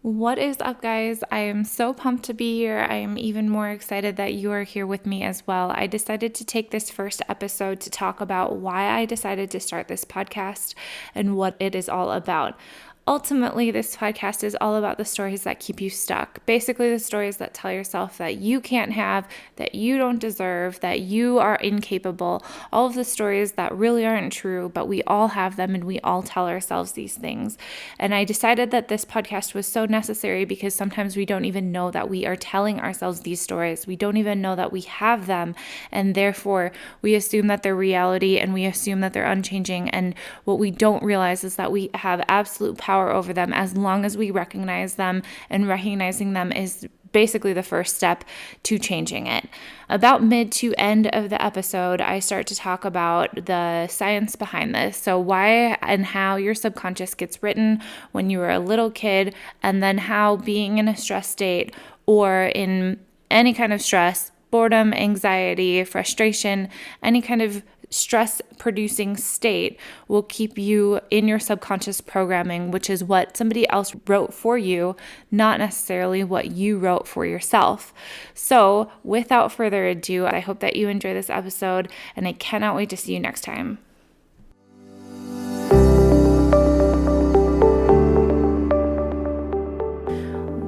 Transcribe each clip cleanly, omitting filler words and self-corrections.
What is up, guys? I am so pumped to be here. I am even more excited that you are here with me as well. I decided to take this first episode to talk about why I decided to start this podcast and what it is all about. Ultimately, this podcast is all about the stories that keep you stuck. Basically, the stories that tell yourself that you can't have, that you don't deserve, that you are incapable. All of the stories that really aren't true, but we all have them and we all tell ourselves these things. And I decided that this podcast was so necessary because sometimes we don't even know that we are telling ourselves these stories. We don't even know that we have them. And therefore, we assume that they're reality and we assume that they're unchanging. And what we don't realize is that we have absolute power over them as long as we recognize them, and recognizing them is basically the first step to changing it. About mid to end of the episode, I start to talk about the science behind this. So why and how your subconscious gets written when you were a little kid, and then how being in a stress state or in any kind of stress, boredom, anxiety, frustration, any kind of stress producing state will keep you in your subconscious programming, which is what somebody else wrote for you, not necessarily what you wrote for yourself. So without further ado, I hope that you enjoy this episode, and I cannot wait to see you next time.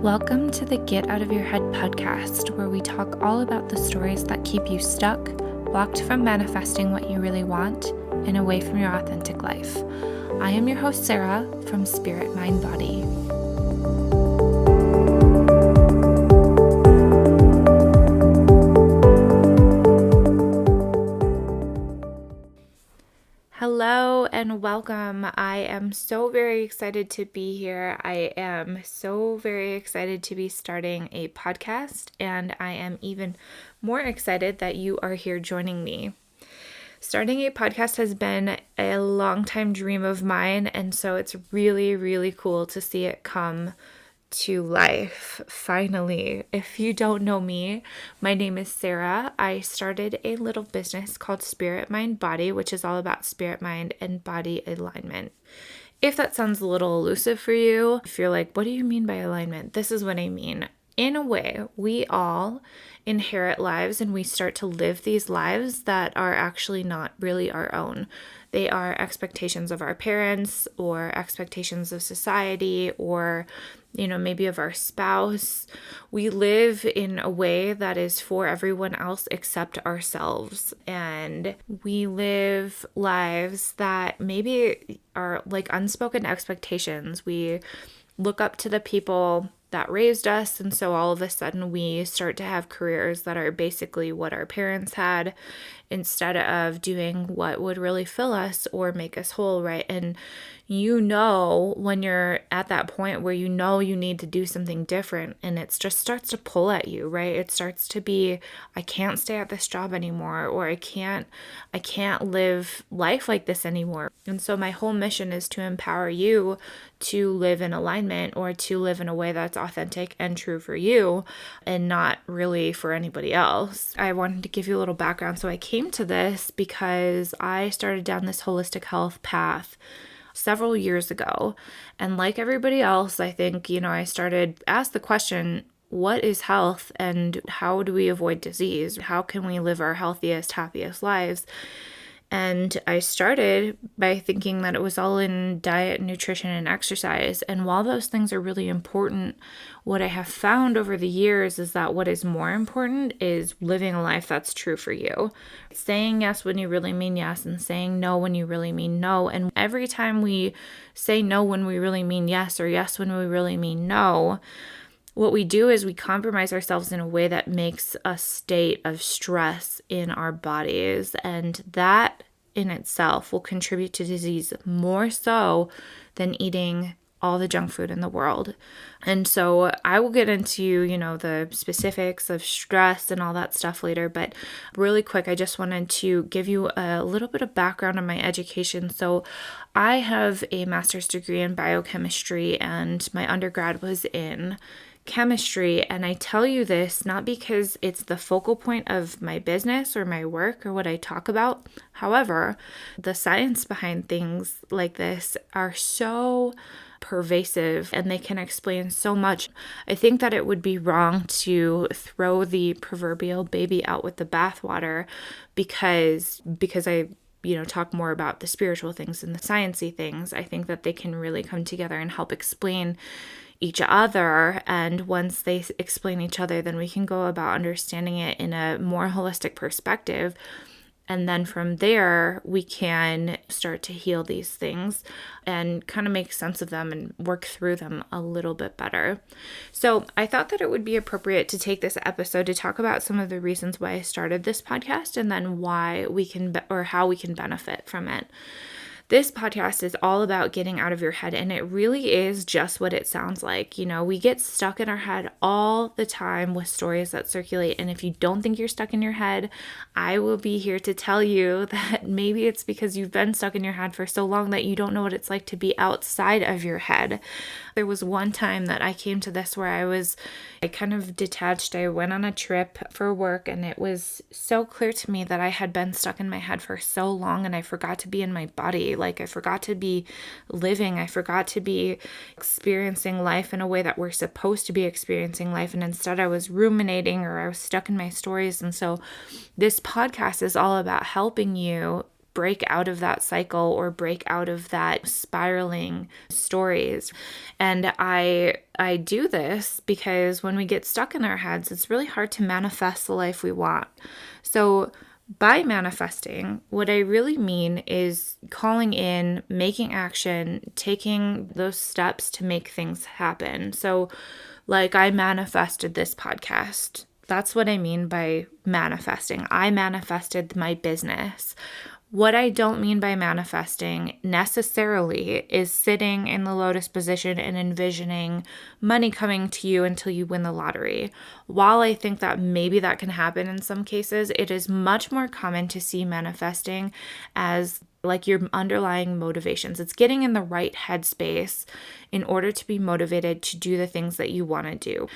Welcome to the Get Out of Your Head podcast, where we talk all about the stories that keep you stuck, blocked from manifesting what you really want, and away from your authentic life. I am your host, Sarah, from Spirit, Mind, Body. Hello and welcome. I am so very excited to be here. I am so very excited to be starting a podcast, and I am even more excited that you are here joining me. Starting a podcast has been a long time dream of mine, and so it's really, really cool to see it come to life, finally. If you don't know me, my name is Sarah. I started a little business called Spirit, Mind, Body, which is all about spirit, mind, and body alignment. If that sounds a little elusive for you, if you're like, what do you mean by alignment? This is what I mean. In a way, we all inherit lives and we start to live these lives that are actually not really our own. They are expectations of our parents or expectations of society or, maybe of our spouse. We live in a way that is for everyone else except ourselves. And we live lives that maybe are like unspoken expectations. We look up to the people that raised us, and so all of a sudden we start to have careers that are basically what our parents had instead of doing what would really fill us or make us whole, right? And when you're at that point where you need to do something different, and it just starts to pull at you, right? It starts to be, I can't stay at this job anymore, or I can't live life like this anymore. And so my whole mission is to empower you to live in alignment, or to live in a way that's authentic and true for you and not really for anybody else. I wanted to give you a little background. So I came to this because I started down this holistic health path several years ago. And like everybody else, I think, I started ask the question, what is health and how do we avoid disease? How can we live our healthiest, happiest lives? And I started by thinking that it was all in diet, nutrition, and exercise. And while those things are really important, what I have found over the years is that what is more important is living a life that's true for you. Saying yes when you really mean yes, and saying no when you really mean no. And every time we say no when we really mean yes, or yes when we really mean no, what we do is we compromise ourselves in a way that makes a state of stress in our bodies. And that in itself will contribute to disease more so than eating all the junk food in the world. And so I will get into, the specifics of stress and all that stuff later. But really quick, I just wanted to give you a little bit of background on my education. So I have a master's degree in biochemistry, and my undergrad was in chemistry. And I tell you this not because it's the focal point of my business or my work or what I talk about. However, the science behind things like this are so pervasive and they can explain so much. I think that it would be wrong to throw the proverbial baby out with the bathwater because I talk more about the spiritual things and the sciencey things. I think that they can really come together and help explain each other. And once they explain each other, then we can go about understanding it in a more holistic perspective. And then from there, we can start to heal these things and kind of make sense of them and work through them a little bit better. So I thought that it would be appropriate to take this episode to talk about some of the reasons why I started this podcast and then why we can, or how we can benefit from it. This podcast is all about getting out of your head, and it really is just what it sounds like. We get stuck in our head all the time with stories that circulate, and if you don't think you're stuck in your head, I will be here to tell you that maybe it's because you've been stuck in your head for so long that you don't know what it's like to be outside of your head. There was one time that I came to this where I kind of detached. I went on a trip for work, and it was so clear to me that I had been stuck in my head for so long, and I forgot to be in my body. Like, I forgot to be living. I forgot to be experiencing life in a way that we're supposed to be experiencing life. And instead I was ruminating, or I was stuck in my stories. And so this podcast is all about helping you break out of that cycle or break out of that spiraling stories. And I do this because when we get stuck in our heads, it's really hard to manifest the life we want. So by manifesting, what I really mean is calling in, making action, taking those steps to make things happen. So like I manifested this podcast. That's what I mean by manifesting. I manifested my business. What I don't mean by manifesting necessarily is sitting in the lotus position and envisioning money coming to you until you win the lottery. While I think that maybe that can happen in some cases, it is much more common to see manifesting as like your underlying motivations. It's getting in the right headspace in order to be motivated to do the things that you want to do.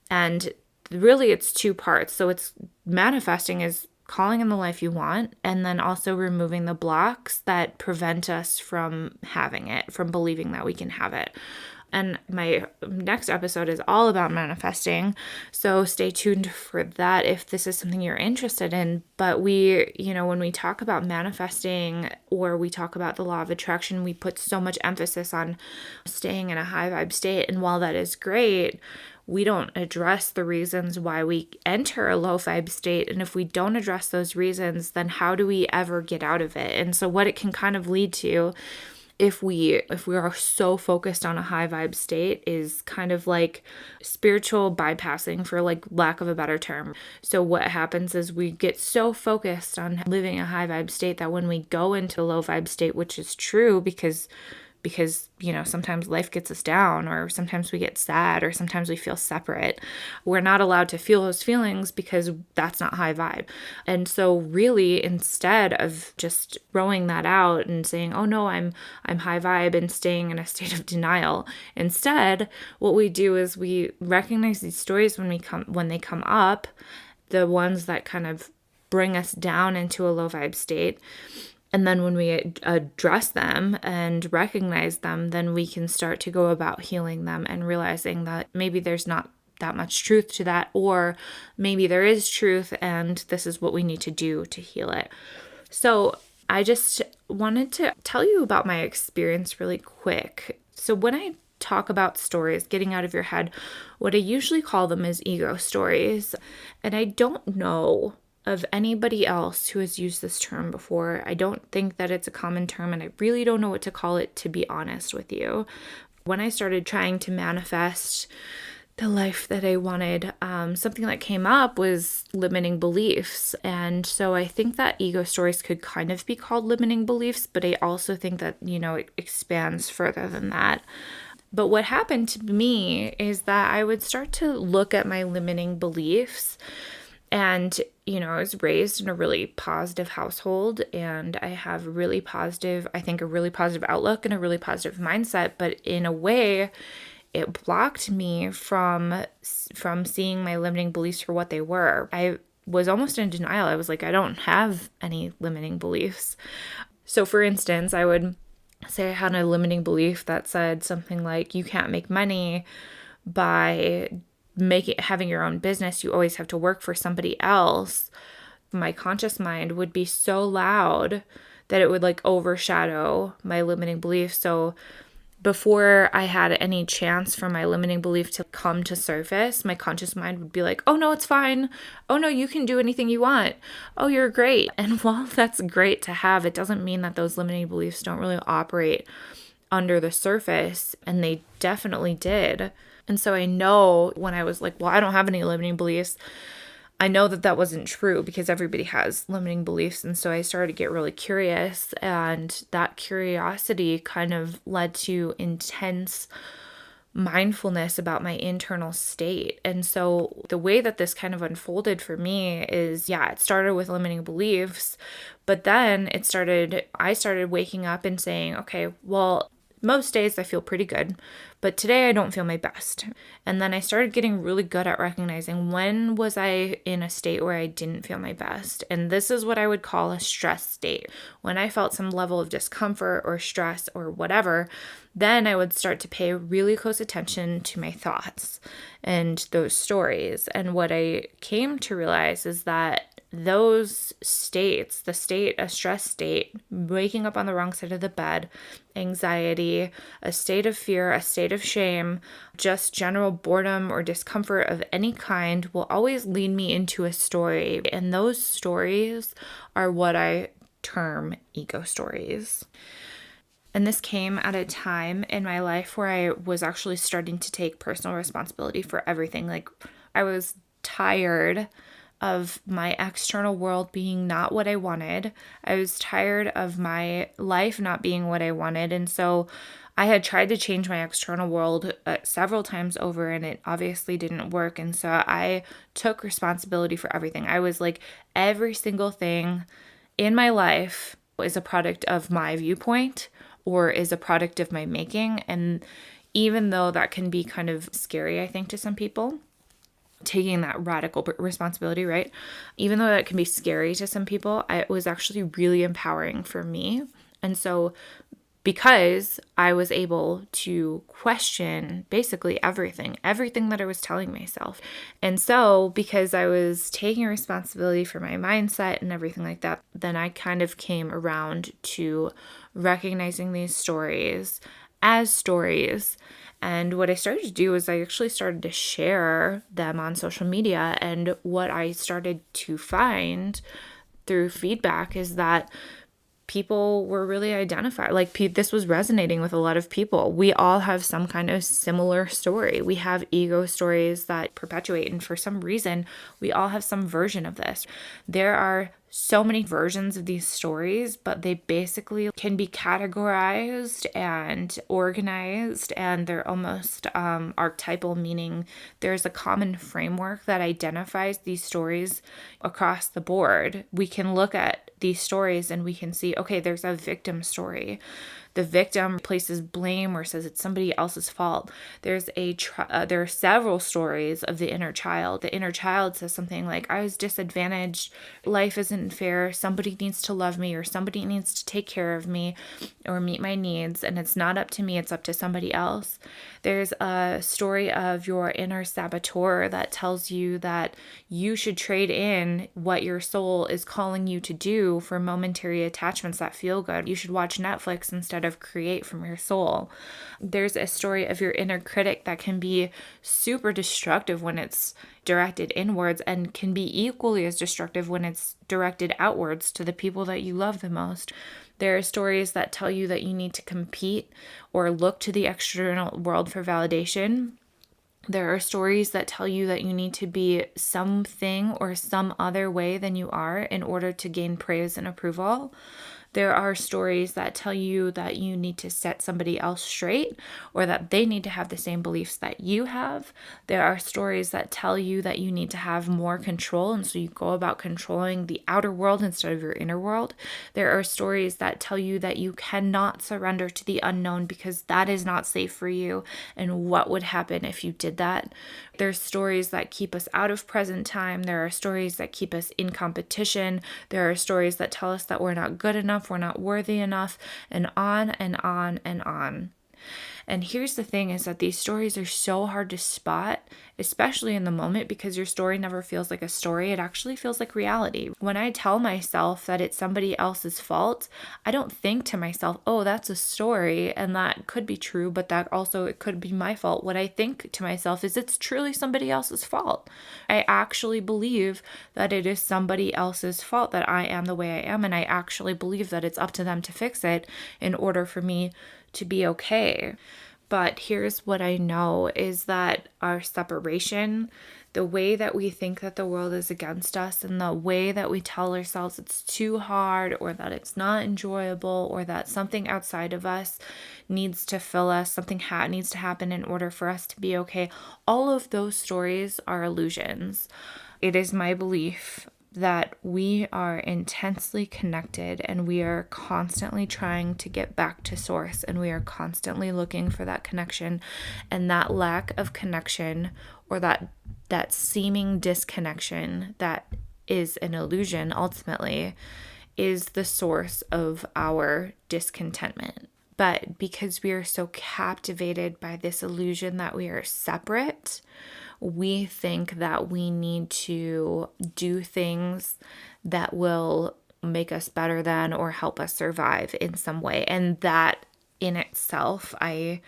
And really it's two parts. So it's manifesting is calling in the life you want, and then also removing the blocks that prevent us from having it, from believing that we can have it. And my next episode is all about manifesting, so stay tuned for that if this is something you're interested in. But when we talk about manifesting or we talk about the law of attraction, we put so much emphasis on staying in a high vibe state. And while that is great, we don't address the reasons why we enter a low vibe state. And if we don't address those reasons, then how do we ever get out of it? And so what it can kind of lead to if we are so focused on a high vibe state is kind of like spiritual bypassing, for like lack of a better term. So what happens is we get so focused on living a high vibe state that when we go into a low vibe state, which is true because sometimes life gets us down, or sometimes we get sad, or sometimes we feel separate. We're not allowed to feel those feelings because that's not high vibe. And so really, instead of just throwing that out and saying, oh no, I'm high vibe, and staying in a state of denial, instead, what we do is we recognize these stories when they come up, the ones that kind of bring us down into a low vibe state. And then when we address them and recognize them, then we can start to go about healing them and realizing that maybe there's not that much truth to that, or maybe there is truth and this is what we need to do to heal it. So I just wanted to tell you about my experience really quick. So when I talk about stories, getting out of your head, what I usually call them is ego stories. And I don't know of anybody else who has used this term before. I don't think that it's a common term, and I really don't know what to call it, to be honest with you. When I started trying to manifest the life that I wanted, something that came up was limiting beliefs. And so I think that ego stories could kind of be called limiting beliefs, but I also think that, it expands further than that. But what happened to me is that I would start to look at my limiting beliefs. And, I was raised in a really positive household, and I have a really positive outlook and a really positive mindset. But in a way, it blocked me from seeing my limiting beliefs for what they were. I was almost in denial. I was like, I don't have any limiting beliefs. So for instance, I would say I had a limiting belief that said something like, you can't make money by having your own business, you always have to work for somebody else, my conscious mind would be so loud that it would like overshadow my limiting belief. So before I had any chance for my limiting belief to come to surface, my conscious mind would be like, oh no, it's fine. Oh no, you can do anything you want. Oh, you're great. And while that's great to have, it doesn't mean that those limiting beliefs don't really operate under the surface. And they definitely did. And so I know when I was like, well, I don't have any limiting beliefs, I know that that wasn't true because everybody has limiting beliefs. And so I started to get really curious, and that curiosity kind of led to intense mindfulness about my internal state. And so the way that this kind of unfolded for me is, yeah, it started with limiting beliefs, but then I started waking up and saying, okay, well, most days I feel pretty good, but today I don't feel my best. And then I started getting really good at recognizing when was I in a state where I didn't feel my best. And this is what I would call a stress state. When I felt some level of discomfort or stress or whatever, then I would start to pay really close attention to my thoughts and those stories. And what I came to realize is that those states, a stress state, waking up on the wrong side of the bed, anxiety, a state of fear, a state of shame, just general boredom or discomfort of any kind will always lead me into a story. And those stories are what I term ego stories. And this came at a time in my life where I was actually starting to take personal responsibility for everything. Like, I was tired of my external world being not what I wanted. I was tired of my life not being what I wanted. And so I had tried to change my external world several times over, and it obviously didn't work. And so I took responsibility for everything. I was like, every single thing in my life is a product of my viewpoint or is a product of my making. And even though that can be kind of scary, I think, to some people, taking that radical responsibility, right? Even though that can be scary to some people, it was actually really empowering for me. And so because I was able to question basically everything that I was telling myself. And so because I was taking responsibility for my mindset and everything like that, then I kind of came around to recognizing these stories as stories. And what I started to do is I actually started to share them on social media. And what I started to find through feedback is that people were really identified. Like, this was resonating with a lot of people. We all have some kind of similar story. We have ego stories that perpetuate. And for some reason, we all have some version of this. There are so many versions of these stories, but they basically can be categorized and organized, and they're almost archetypal, meaning there's a common framework that identifies these stories across the board. We can look at these stories and we can see, okay, there's a victim story. The victim places blame or says it's somebody else's fault. There are several stories of the inner child. The inner child says something like, I was disadvantaged, life isn't fair, somebody needs to love me, or somebody needs to take care of me or meet my needs, and it's not up to me, it's up to somebody else. There's a story of your inner saboteur that tells you that you should trade in what your soul is calling you to do for momentary attachments that feel good. You should watch Netflix instead of create from your soul. There's a story of your inner critic that can be super destructive when it's directed inwards, and can be equally as destructive when it's directed outwards to the people that you love the most. There are stories that tell you that you need to compete or look to the external world for validation. There are stories that tell you that you need to be something or some other way than you are in order to gain praise and approval. There are stories that tell you that you need to set somebody else straight, or that they need to have the same beliefs that you have. There are stories that tell you that you need to have more control, and so you go about controlling the outer world instead of your inner world. There are stories that tell you that you cannot surrender to the unknown because that is not safe for you, and what would happen if you did that. There's stories that keep us out of present time. There are stories that keep us in competition. There are stories that tell us that we're not good enough, enough, we're not worthy enough, and on and on and on. And here's the thing is that these stories are so hard to spot, especially in the moment, because your story never feels like a story. It actually feels like reality. When I tell myself that it's somebody else's fault, I don't think to myself, oh, that's a story and that could be true, but that also it could be my fault. What I think to myself is it's truly somebody else's fault. I actually believe that it is somebody else's fault that I am the way I am, and I actually believe that it's up to them to fix it in order for me to be okay. But here's what I know is that our separation, the way that we think that the world is against us, and the way that we tell ourselves it's too hard, or that it's not enjoyable, or that something outside of us needs to fill us, something needs to happen in order for us to be okay, all of those stories are illusions. It is my belief that we are intensely connected, and we are constantly trying to get back to source, and we are constantly looking for that connection, and that lack of connection, or that seeming disconnection that is an illusion ultimately, is the source of our discontentment. But because we are so captivated by this illusion that we are separate, we think that we need to do things that will make us better than or help us survive in some way. And that in itself, I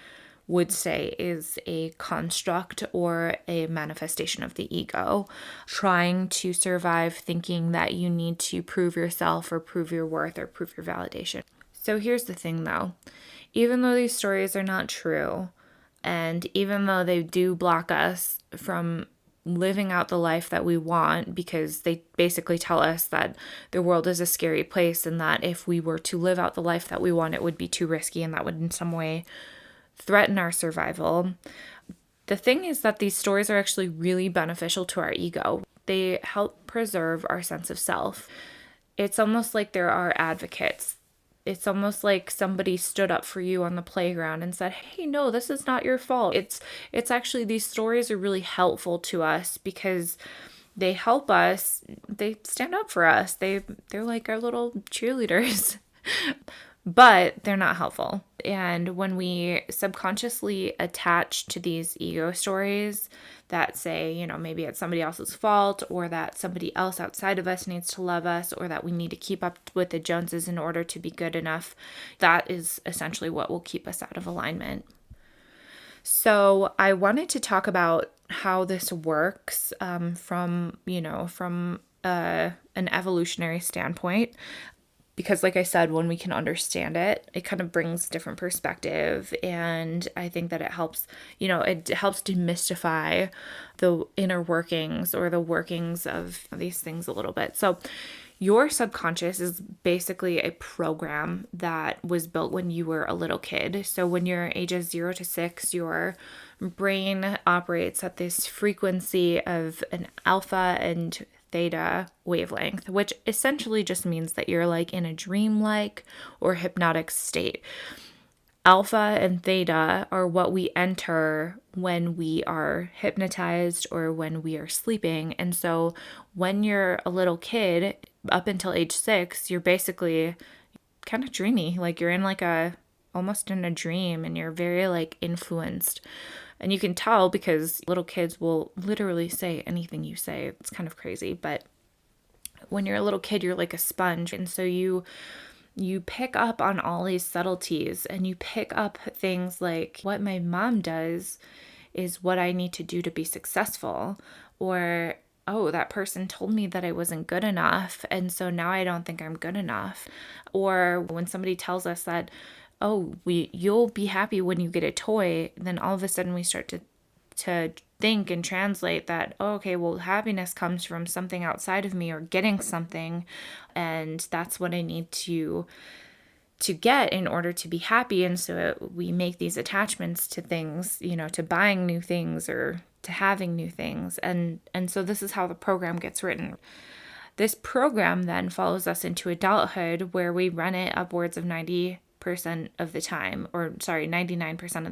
would say, is a construct or a manifestation of the ego, trying to survive, thinking that you need to prove yourself or prove your worth or prove your validation. So here's the thing though, even though these stories are not true, and even though they do block us from living out the life that we want, because they basically tell us that the world is a scary place, and that if we were to live out the life that we want, it would be too risky, and that would in some way threaten our survival. The thing is that these stories are actually really beneficial to our ego. They help preserve our sense of self. It's almost like there are advocates. It's almost like somebody stood up for you on the playground and said, hey, no, this is not your fault. It's actually, these stories are really helpful to us because they help us. They stand up for us. They're like our little cheerleaders, but they're not helpful. And when we subconsciously attach to these ego stories that say, maybe it's somebody else's fault, or that somebody else outside of us needs to love us, or that we need to keep up with the Joneses in order to be good enough, that is essentially what will keep us out of alignment. So I wanted to talk about how this works from an evolutionary standpoint. Because like I said, when we can understand it, it kind of brings different perspective. And I think that it helps demystify the inner workings or the workings of these things a little bit. So your subconscious is basically a program that was built when you were a little kid. So when you're ages 0 to 6, your brain operates at this frequency of an alpha and theta wavelength, which essentially just means that you're like in a dreamlike or hypnotic state. Alpha and theta are what we enter when we are hypnotized or when we are sleeping. And so when you're a little kid, up until age 6, you're basically kind of dreamy. Like you're in almost in a dream, and you're very like influenced. And you can tell because little kids will literally say anything you say. It's kind of crazy. But when you're a little kid, you're like a sponge. And so you pick up on all these subtleties, and you pick up things like, what my mom does is what I need to do to be successful. Or, oh, that person told me that I wasn't good enough, and so now I don't think I'm good enough. Or when somebody tells us that, oh, you'll be happy when you get a toy, then all of a sudden we start to think and translate that, oh, okay, well, happiness comes from something outside of me or getting something, and that's what I need to get in order to be happy. And so we make these attachments to things, to buying new things or to having new things. And so this is how the program gets written. This program then follows us into adulthood, where we run it upwards of 99% of the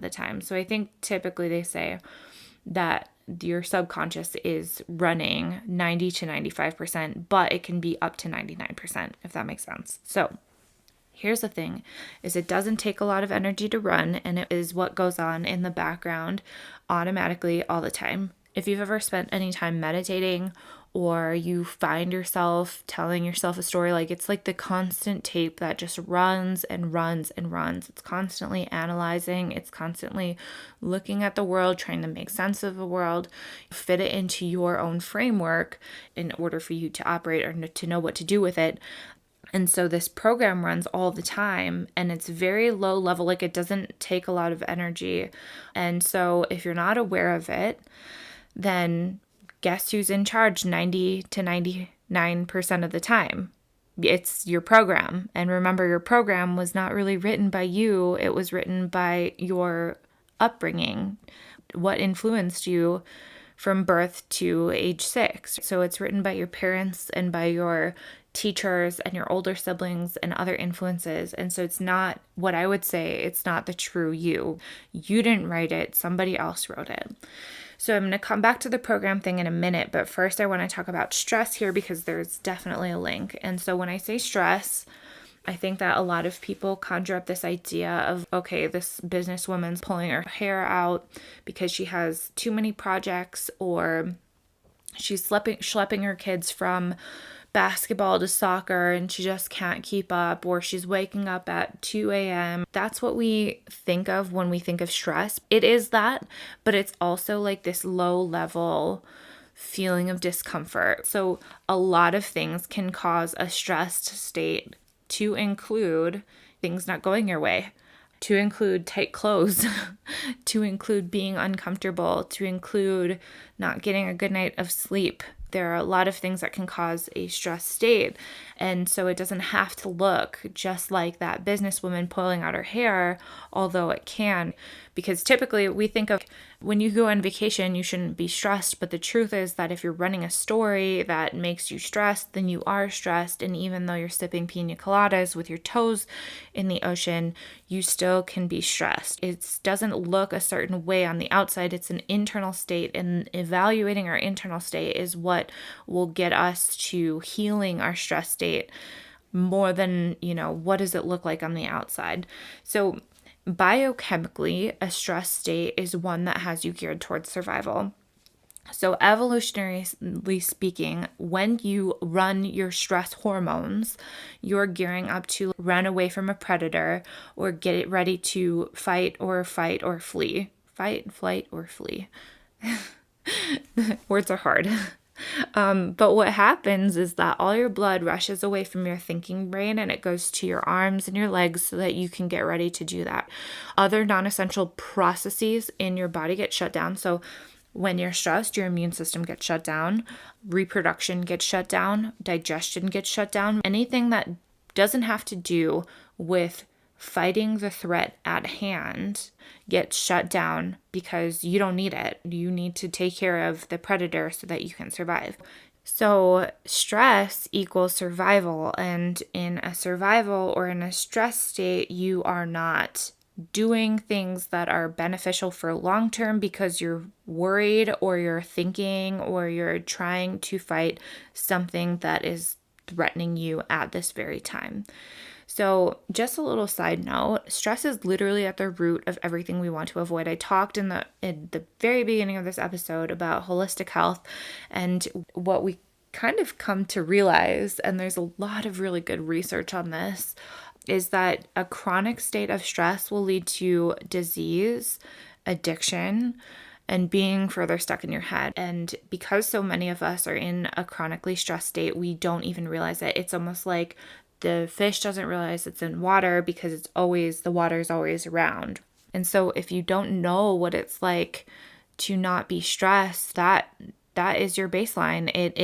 time. So I think typically they say that your subconscious is running 90 to 95%, but it can be up to 99%, if that makes sense. So Here's the thing, is it doesn't take a lot of energy to run, and it is what goes on in the background automatically all the time. If you've ever spent any time meditating, or you find yourself telling yourself a story, like it's like the constant tape that just runs and runs and runs. It's constantly analyzing, it's constantly looking at the world, trying to make sense of the world, fit it into your own framework in order for you to operate or to know what to do with it. And so this program runs all the time, and it's very low level, like it doesn't take a lot of energy. And so if you're not aware of it, then guess who's in charge 90 to 99% of the time? It's your program. And remember, your program was not really written by you, it was written by your upbringing, what influenced you from birth to age 6. So it's written by your parents and by your teachers and your older siblings and other influences. And so it's not, what I would say, it's not the true you. You didn't write it, somebody else wrote it. So I'm going to come back to the program thing in a minute, but first I want to talk about stress here because there's definitely a link. And so when I say stress, I think that a lot of people conjure up this idea of, okay, this businesswoman's pulling her hair out because she has too many projects, or she's schlepping her kids from basketball to soccer and she just can't keep up, or she's waking up at 2 a.m. That's what we think of when we think of stress. It is that, but it's also like this low level feeling of discomfort. So a lot of things can cause a stressed state, to include things not going your way, to include tight clothes, to include being uncomfortable, to include not getting a good night of sleep. There are a lot of things that can cause a stress state. And so it doesn't have to look just like that businesswoman pulling out her hair, although it can. Because typically we think of when you go on vacation, you shouldn't be stressed. But the truth is that if you're running a story that makes you stressed, then you are stressed. And even though you're sipping pina coladas with your toes in the ocean, you still can be stressed. It doesn't look a certain way on the outside. It's an internal state. And evaluating our internal state is what will get us to healing our stress state more than, what does it look like on the outside. So biochemically, a stress state is one that has you geared towards survival. So evolutionarily speaking, when you run your stress hormones, you're gearing up to run away from a predator or get it ready to fight or flee. Fight, flight, or flee. Words are hard. But what happens is that all your blood rushes away from your thinking brain and it goes to your arms and your legs so that you can get ready to do that. Other non-essential processes in your body get shut down. So when you're stressed, your immune system gets shut down, reproduction gets shut down, digestion gets shut down. Anything that doesn't have to do with fighting the threat at hand gets shut down because you don't need it. You need to take care of the predator so that you can survive. So stress equals survival. And in a survival or in a stress state, you are not doing things that are beneficial for long term because you're worried or you're thinking or you're trying to fight something that is threatening you at this very time. So just a little side note, stress is literally at the root of everything we want to avoid. I talked in the very beginning of this episode about holistic health and what we kind of come to realize, and there's a lot of really good research on this, is that a chronic state of stress will lead to disease, addiction, and being further stuck in your head. And because so many of us are in a chronically stressed state, we don't even realize it. It's almost like the fish doesn't realize it's in water because the water is always around. And so if you don't know what it's like to not be stressed, that is your baseline. It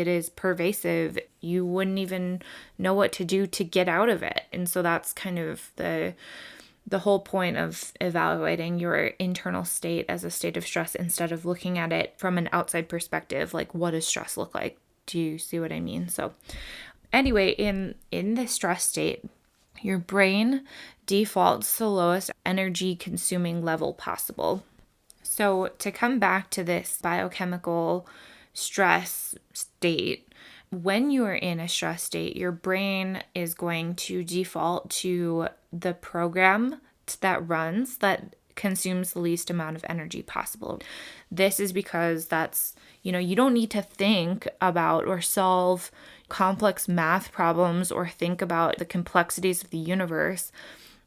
is pervasive. You wouldn't even know what to do to get out of it. And so that's kind of the whole point of evaluating your internal state as a state of stress instead of looking at it from an outside perspective, like what does stress look like? Do you see what I mean? So anyway, in the stress state, your brain defaults to the lowest energy consuming level possible. So to come back to this biochemical stress state, when you are in a stress state, your brain is going to default to the program that consumes the least amount of energy possible. This is because you don't need to think about or solve complex math problems or think about the complexities of the universe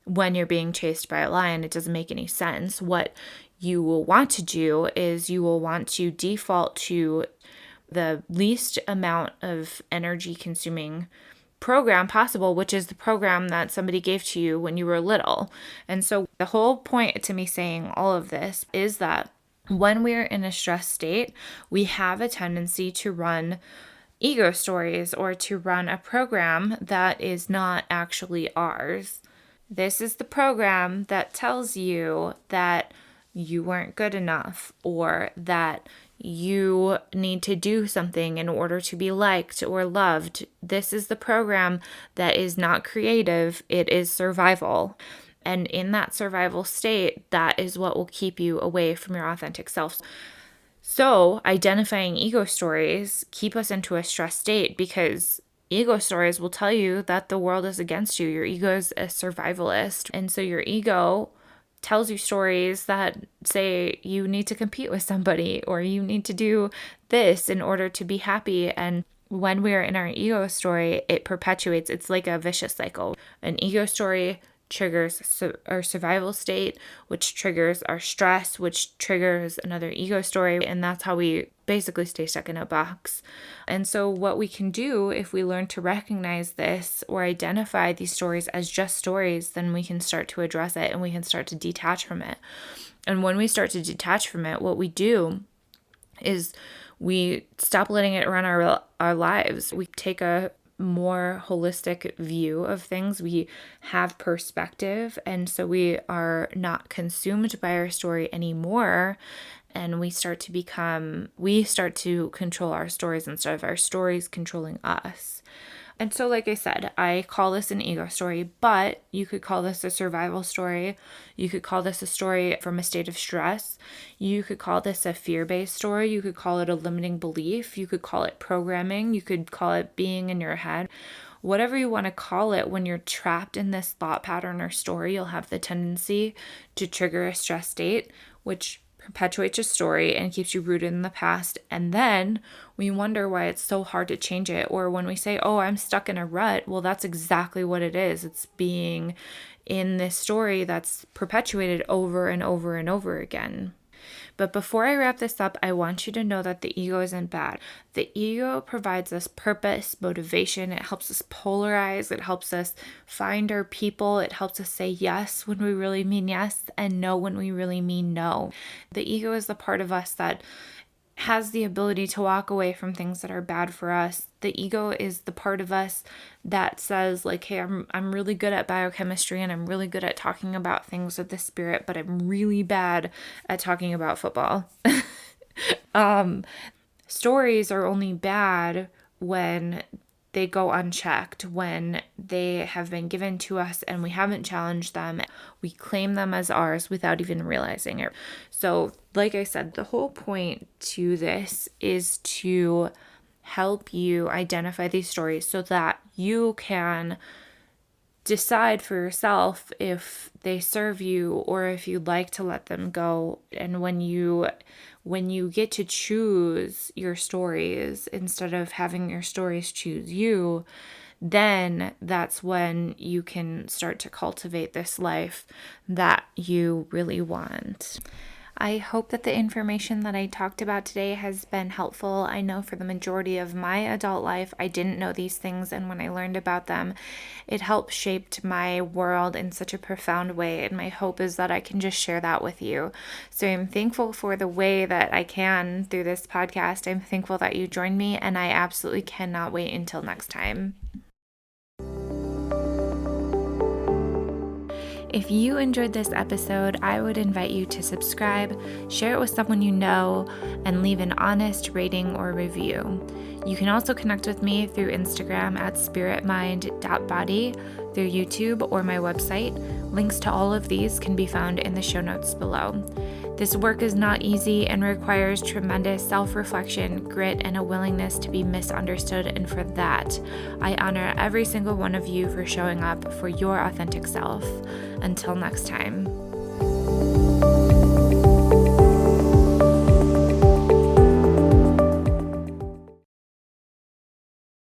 when you're being chased by a lion. It doesn't make any sense. What you will want to do is you will want to default to the least amount of energy consuming program possible, which is the program that somebody gave to you when you were little. And so the whole point to me saying all of this is that when we're in a stress state, we have a tendency to run ego stories or to run a program that is not actually ours. This is the program that tells you that you weren't good enough, or that you need to do something in order to be liked or loved. This is the program that is not creative, it is survival. And in that survival state, that is what will keep you away from your authentic self. So, identifying ego stories keep us into a stress state because ego stories will tell you that the world is against you. Your ego is a survivalist. And so your ego tells you stories that say you need to compete with somebody or you need to do this in order to be happy. And when we are in our ego story, it perpetuates. It's like a vicious cycle. An ego story triggers our survival state, which triggers our stress, which triggers another ego story. And that's how we basically stay stuck in a box. And so what we can do if we learn to recognize this or identify these stories as just stories, then we can start to address it and we can start to detach from it. And when we start to detach from it, what we do is we stop letting it run our lives. We take a more holistic view of things. We have perspective, and so we are not consumed by our story anymore, and we start to control our stories instead of our stories controlling us. And so, like I said, I call this an ego story, but you could call this a survival story. You could call this a story from a state of stress. You could call this a fear-based story. You could call it a limiting belief. You could call it programming. You could call it being in your head. Whatever you want to call it, when you're trapped in this thought pattern or story, you'll have the tendency to trigger a stress state, which perpetuates your story and keeps you rooted in the past. And then we wonder why it's so hard to change it. Or when we say, oh, I'm stuck in a rut, well, that's exactly what it is. It's being in this story that's perpetuated over and over and over again. But before I wrap this up, I want you to know that the ego isn't bad. The ego provides us purpose, motivation. It helps us polarize. It helps us find our people. It helps us say yes when we really mean yes and no when we really mean no. The ego is the part of us that has the ability to walk away from things that are bad for us. The ego is the part of us that says, like, hey, I'm really good at biochemistry and I'm really good at talking about things of the spirit, but I'm really bad at talking about football. Stories are only bad when they go unchecked, when they have been given to us and we haven't challenged them. We claim them as ours without even realizing it. So, like I said, the whole point to this is to help you identify these stories so that you can decide for yourself if they serve you or if you'd like to let them go. And when you get to choose your stories instead of having your stories choose you, then that's when you can start to cultivate this life that you really want. I hope that the information that I talked about today has been helpful. I know for the majority of my adult life, I didn't know these things, and when I learned about them, it helped shape my world in such a profound way, and my hope is that I can just share that with you. So I'm thankful for the way that I can through this podcast. I'm thankful that you joined me, and I absolutely cannot wait until next time. If you enjoyed this episode, I would invite you to subscribe, share it with someone you know, and leave an honest rating or review. You can also connect with me through Instagram at spiritmind.body, through YouTube or my website. Links to all of these can be found in the show notes below. This work is not easy and requires tremendous self-reflection, grit, and a willingness to be misunderstood, and for that, I honor every single one of you for showing up for your authentic self. Until next time.